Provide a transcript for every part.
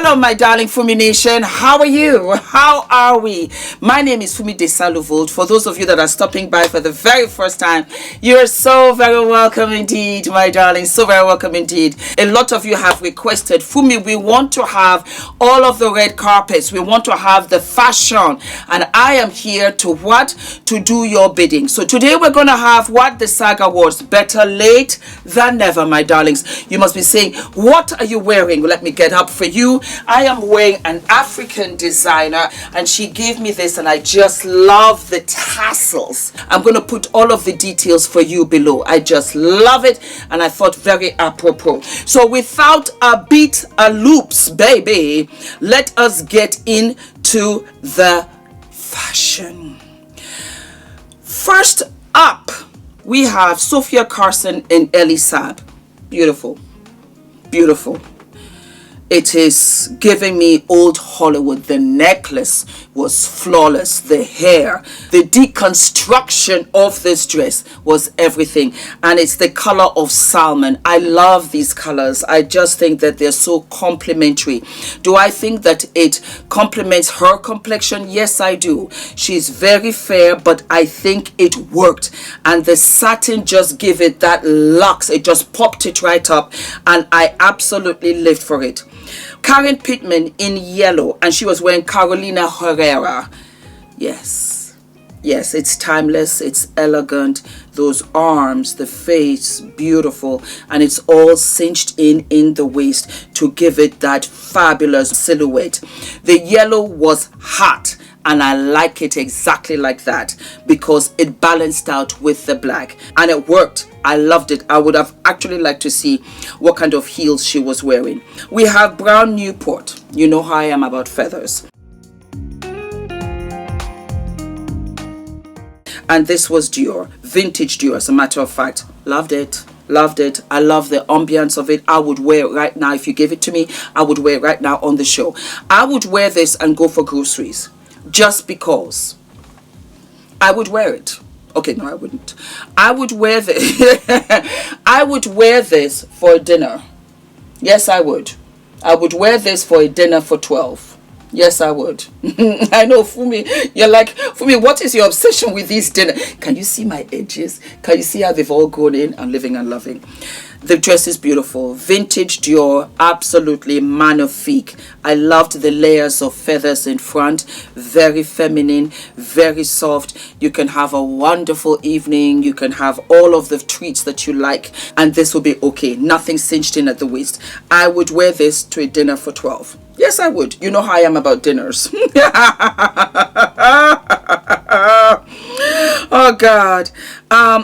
Hello, my darling Fumi Nation. How are you? How are we? My name is Fumidesaluvold. For those of you that are stopping by for the very first time, you're so very welcome indeed, my darling. So very welcome indeed. A lot of you have requested, Fumi, we want to have all of the red carpets. We want to have the fashion. And I am here to what? To do your bidding. So today we're going to have what? The SAG Awards. Better late than never, my darlings. You must be saying, what are you wearing? Let me get up for you. I am wearing an African designer, and she gave me this, and I just love the tassels. I'm going to put all of the details for you below. I just love it, and I thought very apropos. So without a beat a loops, baby, let us get into the fashion. First up, we have Sophia Carson in Elisab. Beautiful, beautiful. It is giving me old Hollywood. The necklace was flawless. The hair, the deconstruction of this dress was everything. And it's the color of salmon. I love these colors. I just think that they're so complementary. Do I think that it complements her complexion? Yes, I do. She's very fair, but I think it worked. And the satin just gave it that luxe. It just popped it right up. And I absolutely lived for it. Karen Pittman in yellow, and she was wearing Carolina Herrera. Yes, it's timeless, it's elegant. Those arms, the face, beautiful, and it's all cinched in the waist to give it that fabulous silhouette. The yellow was hot, and I like it exactly like that because it balanced out with the black, and it worked. I loved it. I would have actually liked to see what kind of heels she was wearing. We have brown Newport. You know how I am about feathers. And this was Dior, vintage Dior, as a matter of fact. Loved it. Loved it. I love the ambience of it. I would wear it right now. If you give it to me, I would wear it right now on the show. I would wear this and go for groceries just because I would wear it. Okay, no, I wouldn't. I would wear this. I would wear this for dinner. Yes, I would. I would wear this for a dinner for 12. Yes, I would. I know, Fumi, you're like, Fumi, what is your obsession with these dinner? Can you see my edges? Can you see how they've all grown in? I'm living and loving. The dress is beautiful. Vintage Dior, absolutely magnifique. I loved the layers of feathers in front. Very feminine, very soft. You can have a wonderful evening. You can have all of the treats that you like, and this will be okay. Nothing cinched in at the waist. I would wear this to a dinner for 12. Yes, I would. You know how I am about dinners. Oh God.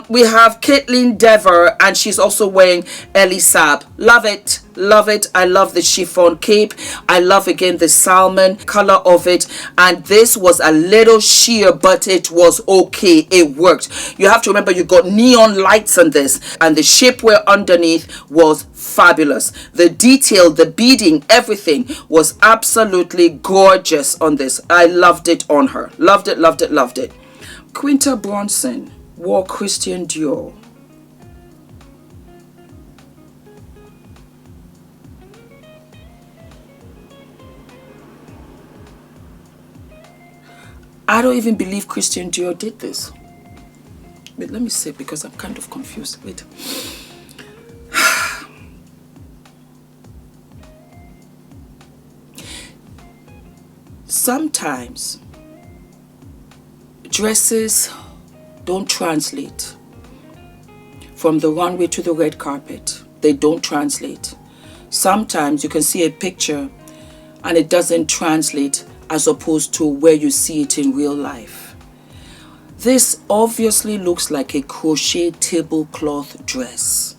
We have Caitlin Dever, and she's also wearing Elisab. Love it. Love it. I love the chiffon cape. I love again the salmon color of it. And this was a little sheer, but it was okay. It worked. You have to remember you got neon lights on this, and the shapewear underneath was fabulous. The detail, the beading, everything was absolutely gorgeous on this. I loved it on her. Loved it, loved it, loved it. Quinta Bronson wore Christian Dior. I don't even believe Christian Dior did this. Wait, let me see, because I'm kind of confused. Wait. Sometimes dresses don't translate from the runway to the red carpet. They don't translate. Sometimes you can see a picture and it doesn't translate as opposed to where you see it in real life. This obviously looks like a crochet tablecloth dress.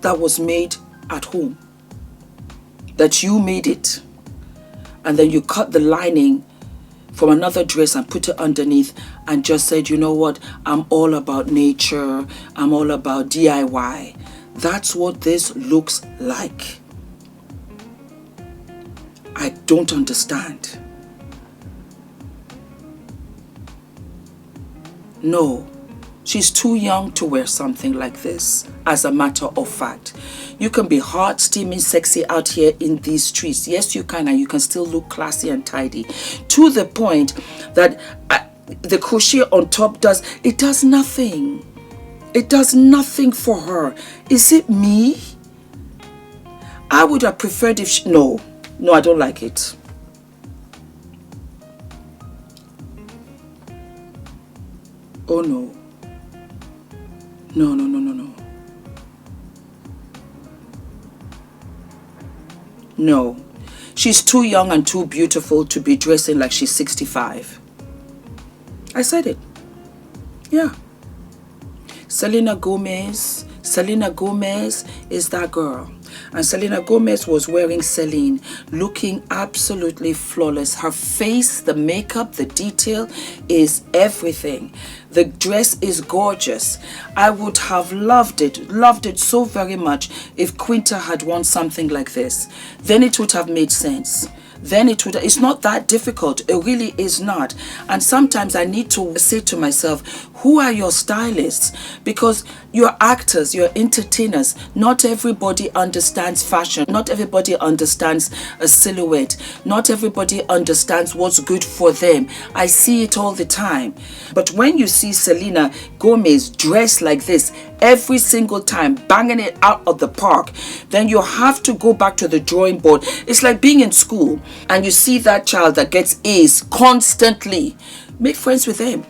That was made at home. That you made it. And then you cut the lining from another dress and put it underneath and just said, you know what, I'm all about nature. I'm all about DIY. That's what this looks like. I don't understand. No, She's too young to wear something like this, as a matter of fact. You can be hot, steaming, sexy out here in these streets. Yes, you can, and you can still look classy and tidy. To the point that the crochet on top does nothing. It does nothing for her. Is it me? I would have preferred if she... No, I don't like it. Oh, no. No. No. She's too young and too beautiful to be dressing like she's 65. I said it. Yeah. Selena Gomez is that girl. And Selena Gomez was wearing Celine, looking absolutely flawless. Her face, the makeup, the detail is everything. The dress is gorgeous. I would have loved it so very much if Quinta had worn something like this. Then it would have made sense. Then it's not that difficult. It really is not. And sometimes I need to say to myself, who are your stylists? Because you're actors, you're entertainers. Not everybody understands fashion. Not everybody understands a silhouette. Not everybody understands what's good for them. I see it all the time. But when you see Selena Gomez dressed like this every single time, banging it out of the park, then you have to go back to the drawing board. It's like being in school and you see that child that gets A's constantly. Make friends with them.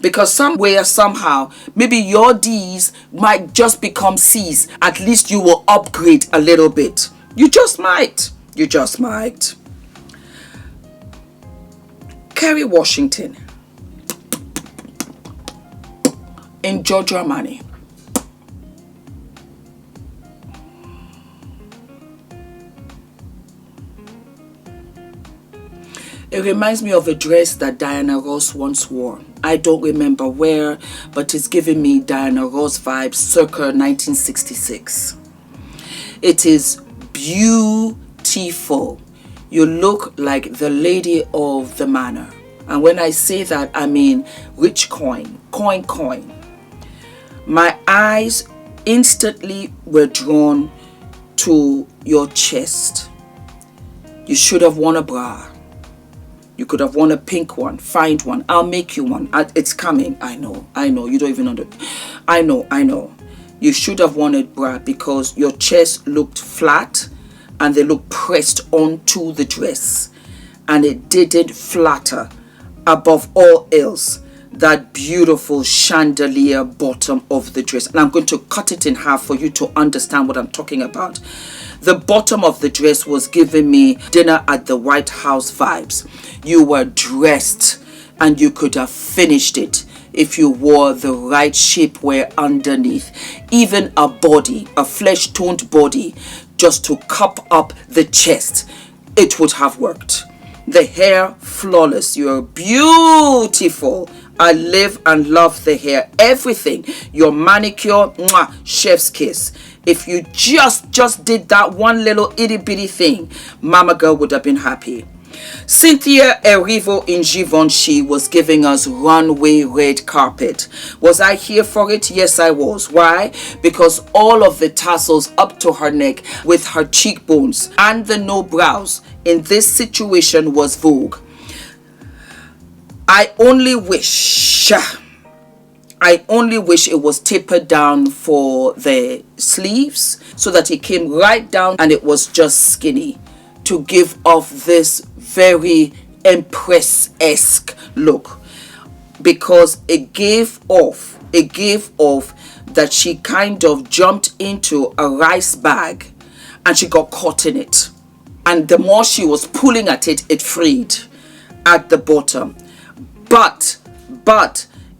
Because somewhere, somehow, maybe your D's might just become C's. At least you will upgrade a little bit. You just might. Kerry Washington. In Giorgio Armani. It reminds me of a dress that Diana Ross once wore. I don't remember where, but it's giving me Diana Ross vibes circa 1966. It is beautiful. You look like the lady of the manor. And when I say that, I mean rich coin. My eyes instantly were drawn to your chest. You should have worn a bra. You could have worn a pink one. Find one. I'll make you one. It's coming. I know. You don't even know. I know. You should have worn a bra because your chest looked flat and they looked pressed onto the dress. And it didn't flatter. Above all else, that beautiful chandelier bottom of the dress. And I'm going to cut it in half for you to understand what I'm talking about. The bottom of the dress was giving me dinner at the White House vibes. You were dressed and you could have finished it if you wore the right shapewear underneath. Even a body, a flesh-toned body, just to cup up the chest, it would have worked. The hair, flawless. You're beautiful. I live and love the hair. Everything. Your manicure, mwah, chef's kiss. If you just did that one little itty bitty thing, Mama Girl would have been happy. Cynthia Erivo in Givenchy was giving us runway red carpet. Was I here for it? Yes, I was. Why? Because all of the tassels up to her neck with her cheekbones and the no brows in this situation was vogue. I only wish it was tapered down for the sleeves so that it came right down and it was just skinny to give off this very Empress-esque look, because it gave off that she kind of jumped into a rice bag and she got caught in it, and the more she was pulling at it, it freed at the bottom, but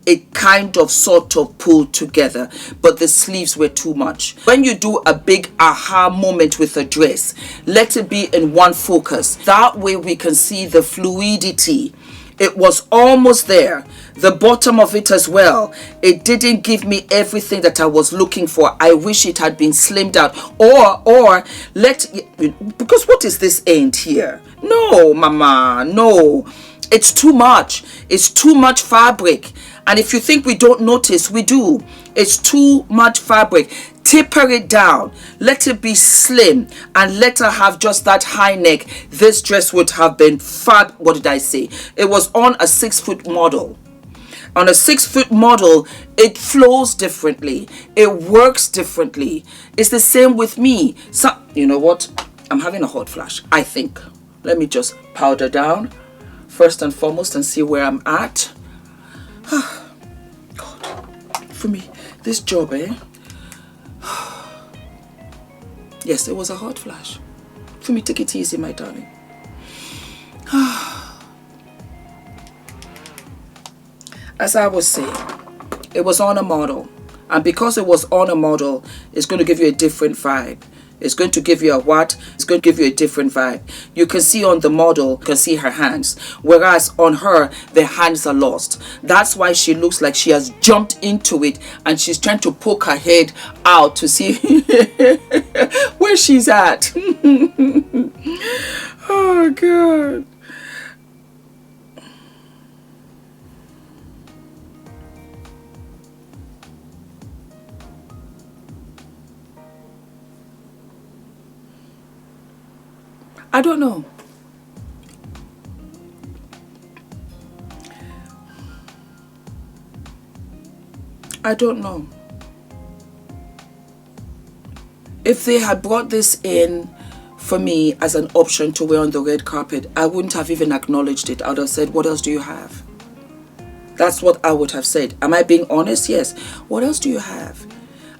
it kind of sort of pulled together, but the sleeves were too much. When you do a big aha moment with a dress, let it be in one focus. That way we can see the fluidity. It was almost there. The bottom of it as well. It didn't give me everything that I was looking for. I wish it had been slimmed out. Because what is this end here? No, Mama, no. It's too much. It's too much fabric. And if you think we don't notice, we do. It's too much fabric. Taper it down. Let it be slim and let her have just that high neck. This dress would have been fab. What did I say? It was on a 6-foot model. On a 6-foot model, it flows differently. It works differently. It's the same with me. So, you know what? I'm having a hot flash, I think. Let me just powder down first and foremost and see where I'm at. God, for me, this job, Yes, it was a hot flash. For me, take it easy, my darling. As I was saying, it was on a model. And because it was on a model, it's going to give you a different vibe. It's going to give you a what? It's going to give you a different vibe. You can see on the model, you can see her hands. Whereas on her, the hands are lost. That's why she looks like she has jumped into it and she's trying to poke her head out to see where she's at. Oh, God. I don't know. I don't know. If they had brought this in for me as an option to wear on the red carpet, I wouldn't have even acknowledged it. I would have said, what else do you have? That's what I would have said. Am I being honest? Yes. What else do you have?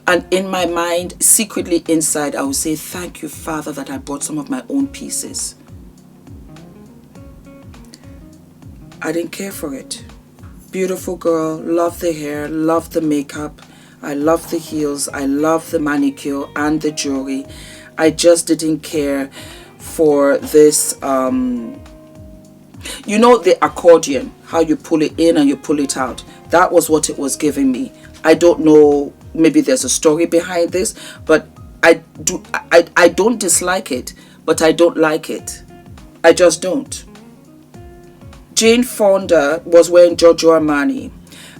And in my mind, secretly inside, I would say, thank you, Father, that I bought some of my own pieces. I didn't care for it. Beautiful girl, love the hair, love the makeup. I love the heels. I love the manicure and the jewelry. I just didn't care for this, you know, the accordion, how you pull it in and you pull it out. That was what it was giving me. I don't know. Maybe there's a story behind this, but I don't dislike it, but I don't like it. I just don't. Jane Fonda was wearing Giorgio Armani,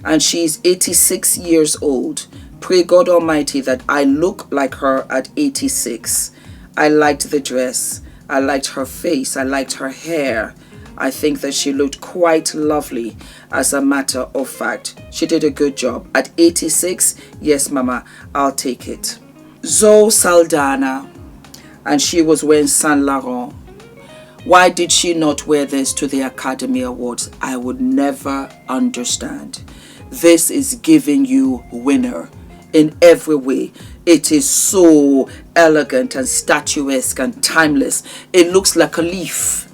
and she's 86 years old. Pray God Almighty that I look like her at 86. I liked the dress. I liked her face. I liked her hair. I think that she looked quite lovely. As a matter of fact, she did a good job. At 86, yes, Mama, I'll take it. Zoe Saldana, and she was wearing Saint Laurent. Why did she not wear this to the Academy Awards? I would never understand. This is giving you winner in every way. It is so elegant and statuesque and timeless. It looks like a leaf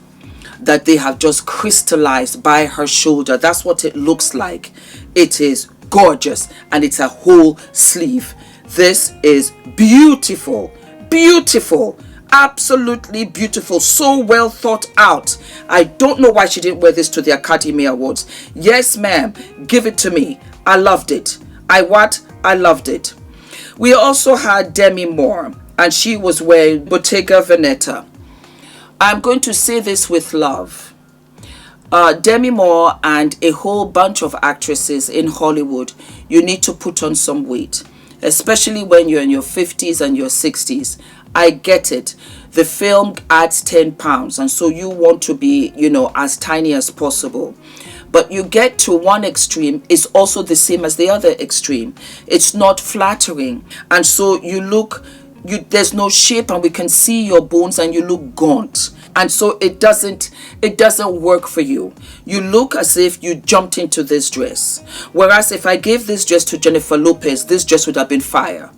that they have just crystallized by her shoulder. That's what it looks like. It is gorgeous, and it's a whole sleeve. This is beautiful, beautiful, absolutely beautiful, so well thought out. I don't know why she didn't wear this to the Academy Awards. Yes, ma'am, give it to me. I loved it. I loved it. We also had Demi Moore, and she was wearing Bottega Veneta. I'm going to say this with love. Demi Moore and a whole bunch of actresses in Hollywood, you need to put on some weight, especially when you're in your 50s and your 60s. I get it. The film adds 10 pounds, and so you want to be, you know, as tiny as possible. But you get to one extreme, it's also the same as the other extreme. It's not flattering, and so you look, there's no shape, and we can see your bones, and you look gaunt. And so it doesn't work for you. You look as if you jumped into this dress. Whereas if I gave this dress to Jennifer Lopez, this dress would have been fire.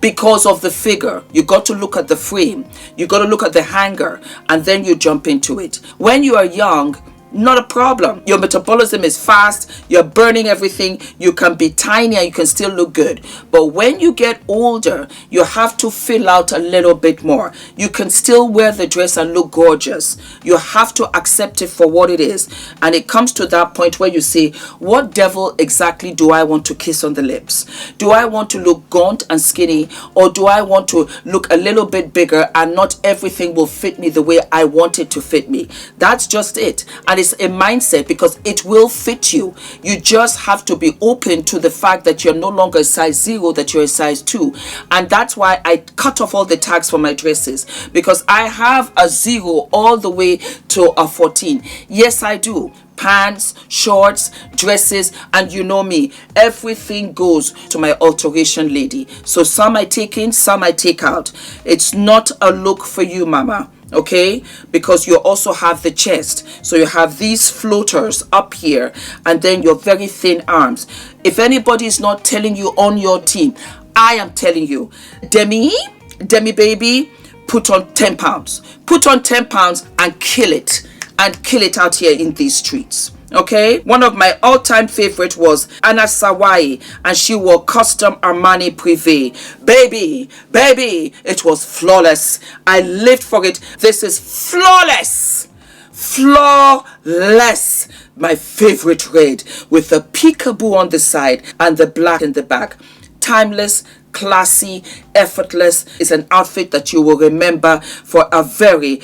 Because of the figure, you got to look at the frame, you got to look at the hanger, and then you jump into it. When you are young, not a problem. Your metabolism is fast, you're burning everything, you can be tiny and you can still look good. But when you get older, you have to fill out a little bit more. You can still wear the dress and look gorgeous. You have to accept it for what it is. And it comes to that point where you say, what devil exactly do I want to kiss on the lips? Do I want to look gaunt and skinny, or do I want to look a little bit bigger and not everything will fit me the way I want it to fit me? That's just it. And and it's a mindset, because it will fit you. You just have to be open to the fact that you're no longer a size 0, that you're a size 2. And that's why I cut off all the tags for my dresses, because I have a 0 all the way to a 14. Yes, I do. Pants, shorts, dresses, and you know me, everything goes to my alteration lady. So some I take in, some I take out. It's not a look for you, mama, okay? Because you also have the chest, so you have these floaters up here, and then your very thin arms. If anybody is not telling you on your team, I am telling you, Demi baby, put on 10 pounds. Put on 10 pounds and kill it. And kill it out here in these streets. Okay, one of my all-time favorite was Anna Sawai, and she wore custom Armani Privé. Baby, it was flawless. I lived for it. This is flawless. My favorite red with the peekaboo on the side and the black in the back. Timeless, classy, effortless. Is an outfit that you will remember for a very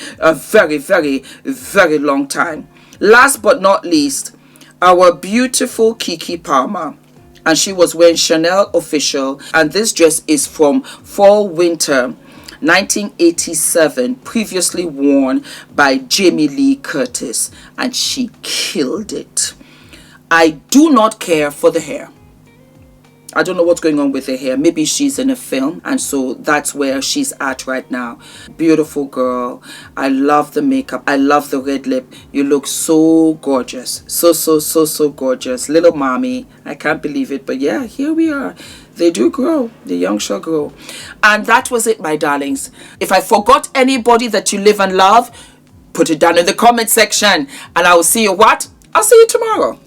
long time. Last but not least, our beautiful Kiki Palmer, and she was wearing Chanel Official, and this dress is from fall winter 1987, previously worn by Jamie Lee Curtis, and she killed it. I do not care for the hair. I don't know what's going on with her hair. Maybe she's in a film, and so that's where she's at right now. Beautiful girl. I love the makeup. I love the red lip. You look so gorgeous. So gorgeous. Little mommy. I can't believe it, but yeah, here we are. They do grow. The young shall grow. And that was it, my darlings. If I forgot anybody that you live and love, put it down in the comment section, and I will see you what? I'll see you tomorrow.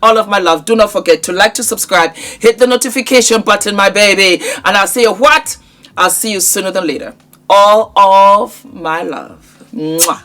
All of my love. Do not forget to like, to subscribe, hit the notification button, my baby. And I'll see you what? I'll see you sooner than later. All of my love. Mwah.